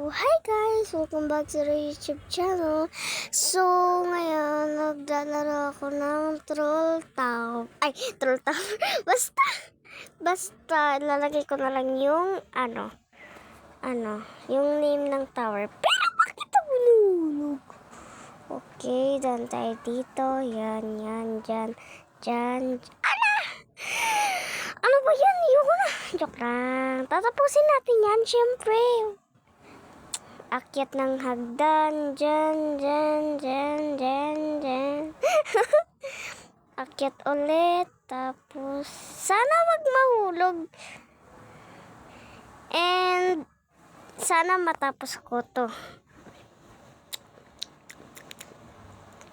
Hi guys! Welcome back to the YouTube channel. So, ngayon, naglalaro ako ng Troll Tower. Troll Tower. Basta, ilalagay ko na lang yung, yung name ng tower. Pero, bakit ako nulog? Okay, dyan tayo dito. Yan, dyan. Ano ba yan? Yun na. Joke lang. Tatapusin natin yan, syempre. Akyat ng hagdan. Dyan. Akyat ulit. Tapos, sana wag mahulog. And, sana matapos ko to.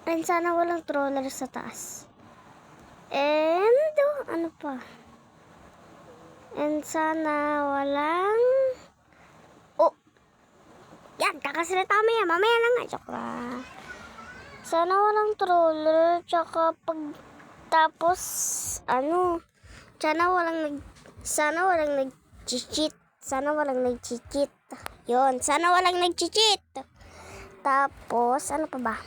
And, sana walang troller sa taas. And, ano pa? And, sana walang... Yan, kakasalita mamaya lang nga. Joke lang. Sana walang troller, tsaka pagtapos, sana walang nag-cheat. Yun, sana walang nag-cheat. Tapos, ano pa ba?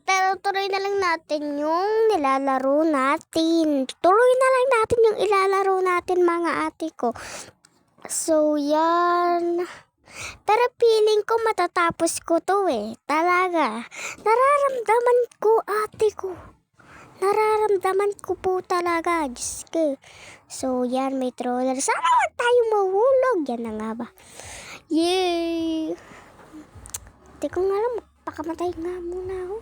Pero tuloy na lang natin yung nilalaro natin. Tuloy na lang natin yung ilalaro natin, mga ate ko. So, yan. Pero feeling ko matatapos ko to Talaga. Nararamdaman ko, ate ko. Nararamdaman ko po talaga. Diyos ko. So, yan. May troller. Sana wag tayo mahulog. Yan na nga ba. Yay! Hindi ko nga alam. Pakamatay nga muna ako.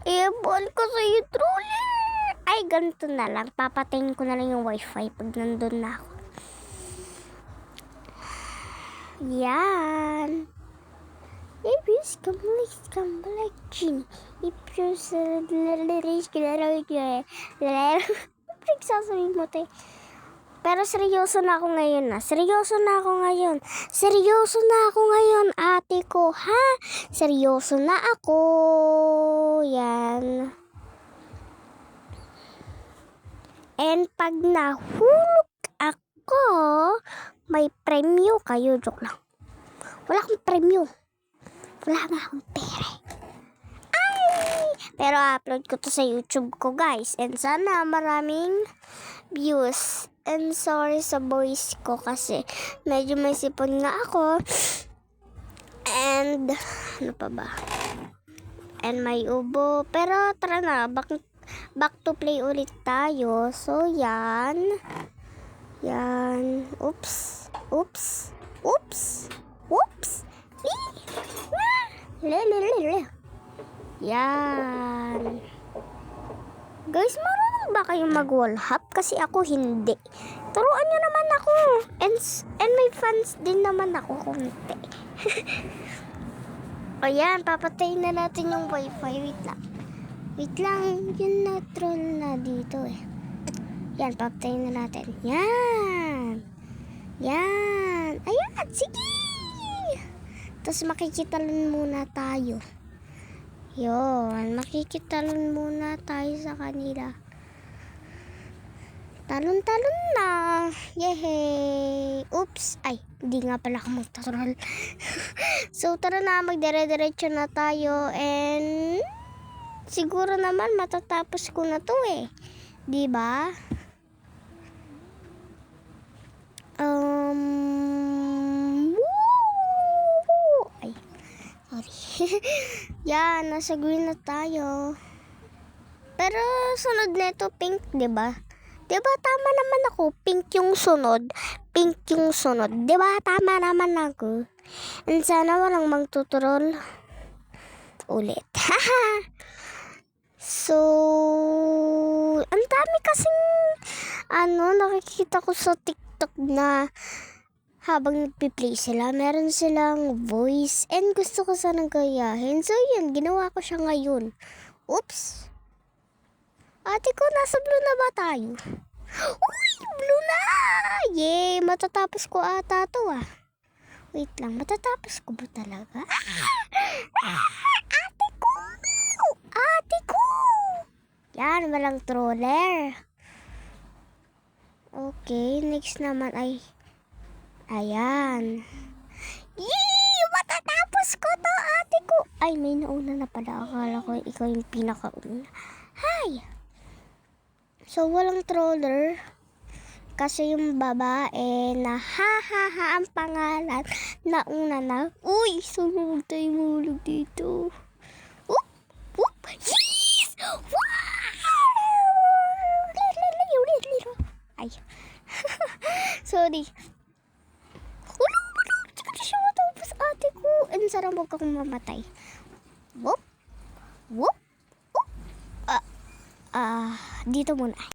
I-ball ko sa'yo, troller. Ay, ganito na lang. Papatayin ko na lang yung wifi pag nandun na ako. Yan. If you come like Genie. If you sasabihin mo tayo. Pero seryoso na ako ngayon ate ko, ha? Seryoso na ako. Yan. And pag nahulog ako, may premyo kayo. Joke lang. Wala akong premyo. Wala nga akong pera. Pero upload ko to sa YouTube ko, guys. And sana maraming views. And sorry sa voice ko kasi medyo may sipon nga ako. And ano pa ba? And may ubo. Pero tara na, back to play ulit tayo. So yan. Oops. Yan. Guys, marunong ba kayong mag-wall hop? Kasi ako hindi. Turuan nyo naman ako. And may fans din naman ako konti. O yan, papatayin na natin yung wifi. Wait lang. Yun na troll na dito Yan, papatayin na natin. Yan. Ayan, sige. Tapos makikitalon muna tayo. Yun, makikitalon muna tayo sa kanila. Talon-talon na. Yehey. Oops. Ay, hindi nga pala ako magtatrol. So, tara na, magdire-diretso na tayo. And, siguro naman matatapos ko na to Diba? Sorry. Yan, nasa green na tayo. Pero sunod nito pink, 'di ba? 'Di ba tama naman ako? Pink yung sunod. 'Di ba tama naman ako? And sana walang magtutrol ulit. So, ang dami kasing nakikita ko sa TikTok na habang nagpi-play sila, meron silang voice and gusto ko sanang gayahin. So, yun, ginawa ko siya ngayon. Oops! Ate ko, nasa blue na ba tayo? Uy! Blue na! Yay! Matatapos ko ata to Wait lang, matatapos ko ba talaga? Ate ko! Ate ko! Yan, walang troller. Okay, next naman ay... Ayan. Yee! Matatapos ko to, ate ko! Ay, may nauna na pala. Akala ko ikaw yung pinakauna. Hi! So, walang troller. Kasi yung babae na ha ang pangalan nauna na. Uy, sumulog tayo mulog dito. Whoop! Whoop! Yes! Wow! Ay. Sorry. Hindi siya matapos, ate ko. And sarang huwag akong mamatay. Whoop! Whoop! Whoop! Dito muna.